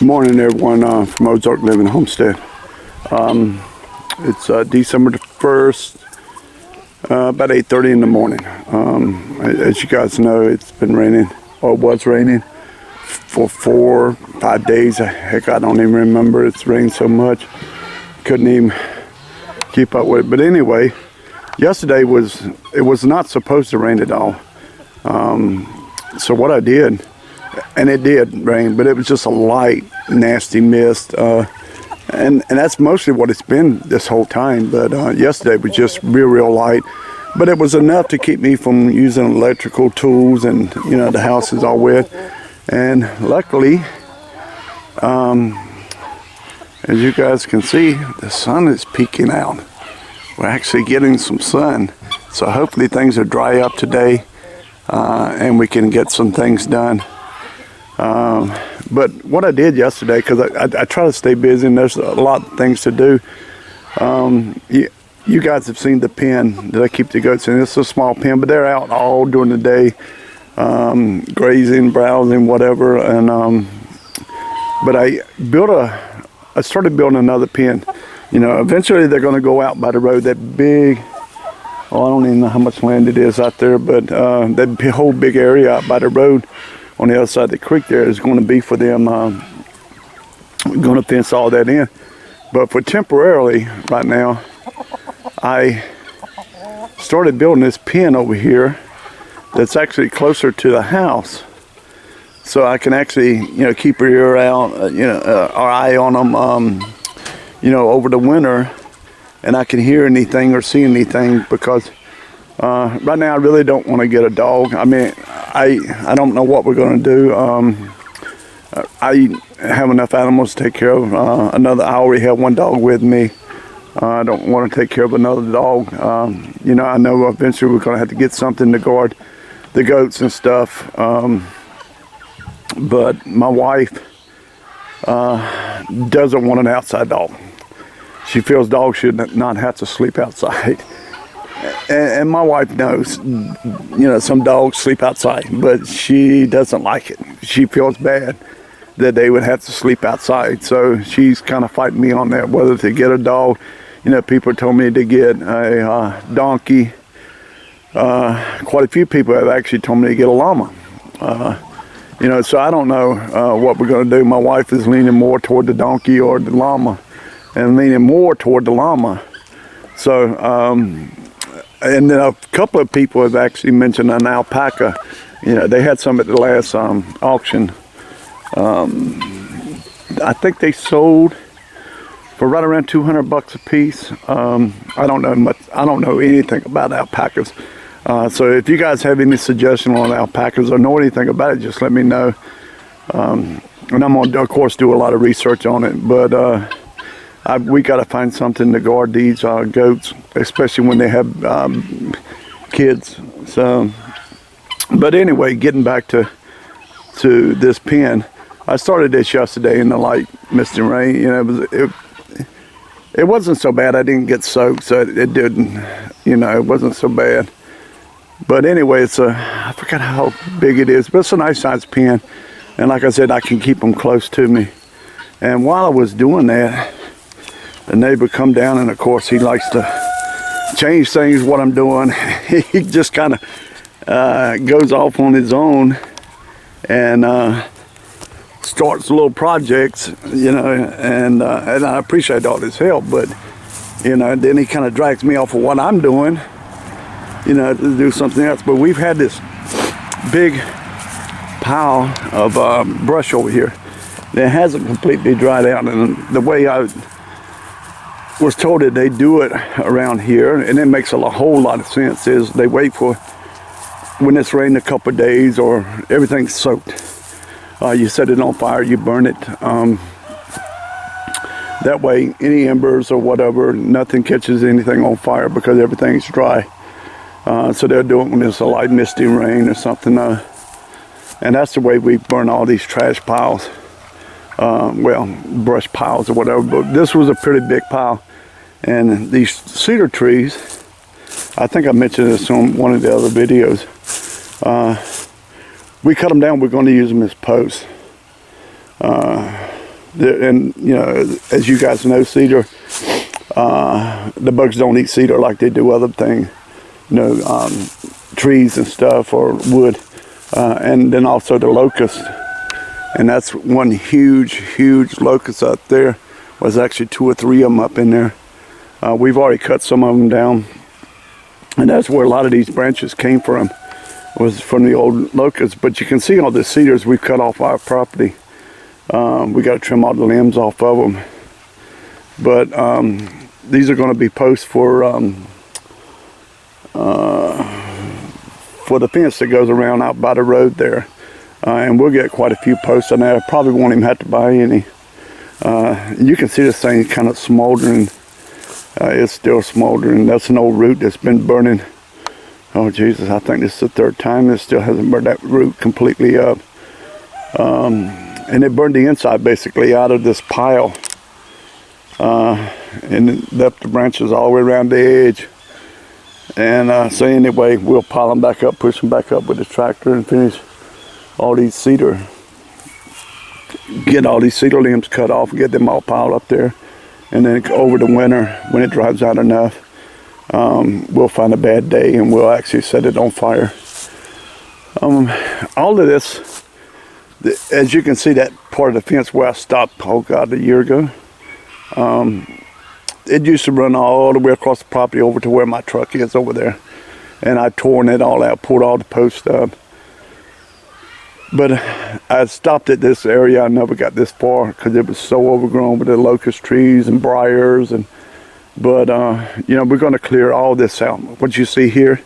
Good morning, everyone, from Ozark Living Homestead. It's December the 1st, about 8:30 in the morning. As you guys know, it's been raining, or it was raining, for 4-5 days. Heck, I don't even remember. It's rained so much, couldn't even keep up with it. But anyway, yesterday it was not supposed to rain at all. So what I did, and it did rain, but it was just a light, nasty mist, and that's mostly what it's been this whole time. But yesterday was just real light, but it was enough to keep me from using electrical tools, and the house is all wet. And luckily, as you guys can see, the sun is peeking out. We're actually getting some sun, so hopefully things will dry up today, and we can get some things done. But what I did yesterday, because I try to stay busy and there's a lot of things to do. You guys have seen the pen that I keep the goats in. It's a small pen, but they're out all during the day, grazing, browsing, whatever. And but I started building another pen. Eventually they're going to go out by the road. That big, I don't even know how much land it is out there, but that whole big area out by the road on the other side of the creek there is going to be for them, going to fence all that in. But for temporarily right now, I started building this pen over here that's actually closer to the house, so I can actually keep your ear out, our eye on them, over the winter, and I can hear anything or see anything, because right now I really don't want to get a dog. I mean, I don't know what we're going to do. I have enough animals to take care of. I already have one dog with me. I don't want to take care of another dog. I know eventually we're going to have to get something to guard the goats and stuff. But my wife doesn't want an outside dog. She feels dogs should not have to sleep outside. And my wife knows, some dogs sleep outside, but she doesn't like it. She feels bad that they would have to sleep outside. So she's kind of fighting me on that, whether to get a dog. People told me to get a donkey. Quite a few people have actually told me to get a llama. So I don't know what we're going to do. My wife is leaning more toward the donkey or the llama, and leaning more toward the llama. So, and then a couple of people have actually mentioned an alpaca. They had some at the last auction. I think they sold for right around $200 a piece. I don't know much. I don't know anything about alpacas. So if you guys have any suggestion on alpacas or know anything about it, just let me know. And I'm going to, of course, do a lot of research on it. But we got to find something to guard these goats, especially when they have kids. So, but anyway, getting back to this pen, I started this yesterday in the light mist and rain. It wasn't so bad. I didn't get soaked, so it didn't. It wasn't so bad. But anyway, I forgot how big it is, but it's a nice size pen. And like I said, I can keep them close to me. And while I was doing that, the neighbor come down, and of course he likes to change things what I'm doing. He just kind of goes off on his own and starts little projects, and I appreciate all his help, but then he kind of drags me off of what I'm doing, to do something else. But we've had this big pile of brush over here that hasn't completely dried out, and the way I was told that they do it around here, and it makes a whole lot of sense, is they wait for when it's rained a couple of days or everything's soaked. You set it on fire, you burn it. That way any embers or whatever, nothing catches anything on fire because everything's dry. So they'll do it when it's a light misty rain or something. And that's the way we burn all these trash piles. Brush piles or whatever. But this was a pretty big pile. And these cedar trees, I think I mentioned this on one of the other videos. We cut them down, we're going to use them as posts. And you know, as you guys know, cedar, the bugs don't eat cedar like they do other things, you know, trees and stuff or wood, and then also the locust. And that's one huge locust up there. Was actually 2 or 3 of them up in there. We've already cut some of them down, and that's where a lot of these branches came from, was from the old locusts. But you can see all the cedars we've cut off our property. We got to trim all the limbs off of them. But these are going to be posts for the fence that goes around out by the road there. And we'll get quite a few posts on there. I probably won't even have to buy any. You can see this thing kind of smoldering. It's still smoldering. That's an old root that's been burning. Oh Jesus, I think this is the 3rd time. It still hasn't burned that root completely up. And it burned the inside basically out of this pile. And it left the branches all the way around the edge. And so anyway, we'll pile them back up, push them back up with the tractor and finish all these cedar. Get all these cedar limbs cut off, get them all piled up there. And then over the winter, when it dries out enough, we'll find a bad day and we'll actually set it on fire. All of this, as you can see, that part of the fence where I stopped, oh God, a year ago, it used to run all the way across the property over to where my truck is over there. And I torn it all out, pulled all the posts up. But I stopped at this area. I never got this far because it was so overgrown with the locust trees and briars. But you know, we're going to clear all this out. What you see here,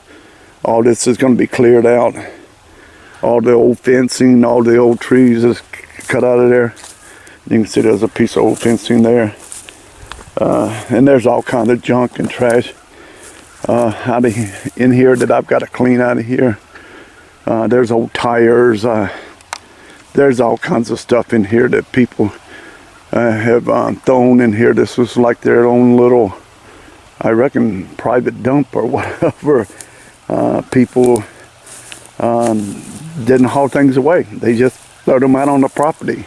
all this is going to be cleared out. All the old fencing, all the old trees is cut out of there. You can see there's a piece of old fencing there. And there's all kinds of junk and trash in here that I've got to clean out of here. There's old tires. There's all kinds of stuff in here that people have thrown in here. This was like their own little, I reckon, private dump or whatever. People didn't haul things away. They just throw them out on the property.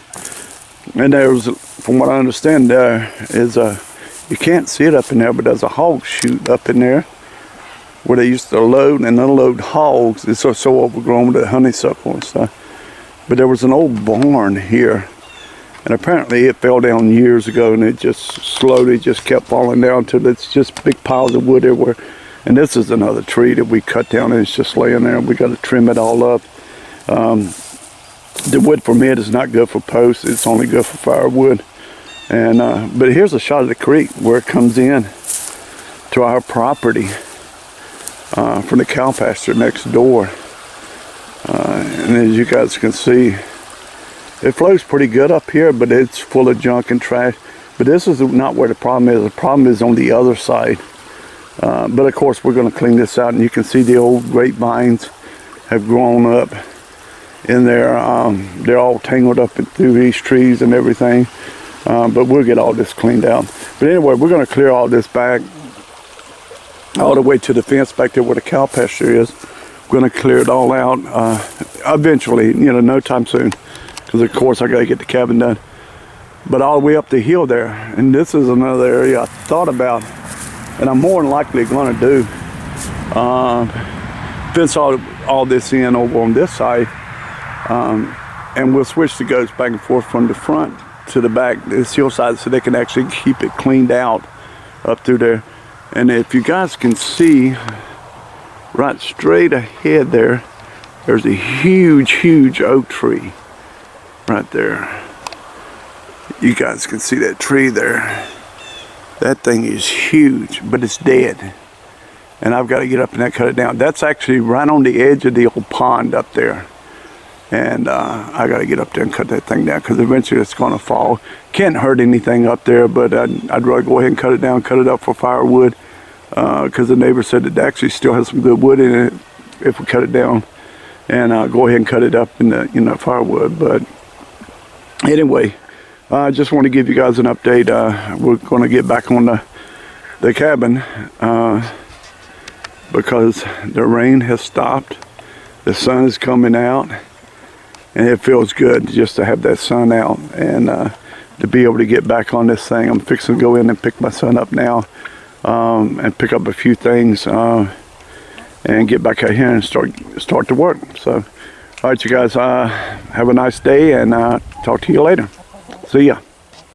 And there's, from what I understand, there is you can't see it up in there, but there's a hog chute up in there where they used to load and unload hogs. It's so overgrown with the honeysuckle and stuff. But there was an old barn here, and apparently it fell down years ago, and it just slowly just kept falling down till it's just big piles of wood everywhere. And this is another tree that we cut down, and it's just laying there. We got to trim it all up. The wood from it is not good for posts. It's only good for firewood. And but here's a shot of the creek where it comes in to our property from the cow pasture next door. And as you guys can see, it flows pretty good up here, but it's full of junk and trash. But this is not where the problem is. The problem is on the other side. But of course, we're going to clean this out, and you can see the old grapevines have grown up in there. They're all tangled up through these trees and everything. But we'll get all this cleaned out. But anyway, we're going to clear all this back all the way to the fence back there where the cow pasture is. We're going to clear it all out eventually, you know, no time soon, because of course I got to get the cabin done. But all the way up the hill there, and this is another area I thought about, and I'm more than likely going to do. Fence all this in over on this side, and we'll switch the goats back and forth from the front to the back, this hillside, so they can actually keep it cleaned out up through there. And if you guys can see right straight ahead there, there's a huge oak tree right there. You guys can see that tree there. That thing is huge, but it's dead. And I've got to get up and cut it down. That's actually right on the edge of the old pond up there. And I got to get up there and cut that thing down, because eventually it's going to fall. Can't hurt anything up there, but I'd rather go ahead and cut it down, cut it up for firewood, because the neighbor said it actually still has some good wood in it if we cut it down, and go ahead and cut it up in the firewood. But anyway, I just want to give you guys an update. We're going to get back on the cabin because the rain has stopped. The sun is coming out. And it feels good just to have that sun out. And to be able to get back on this thing. I'm fixing to go in and pick my son up now, and pick up a few things, and get back out here and start to work. So, all right, you guys, have a nice day, and talk to you later. See ya.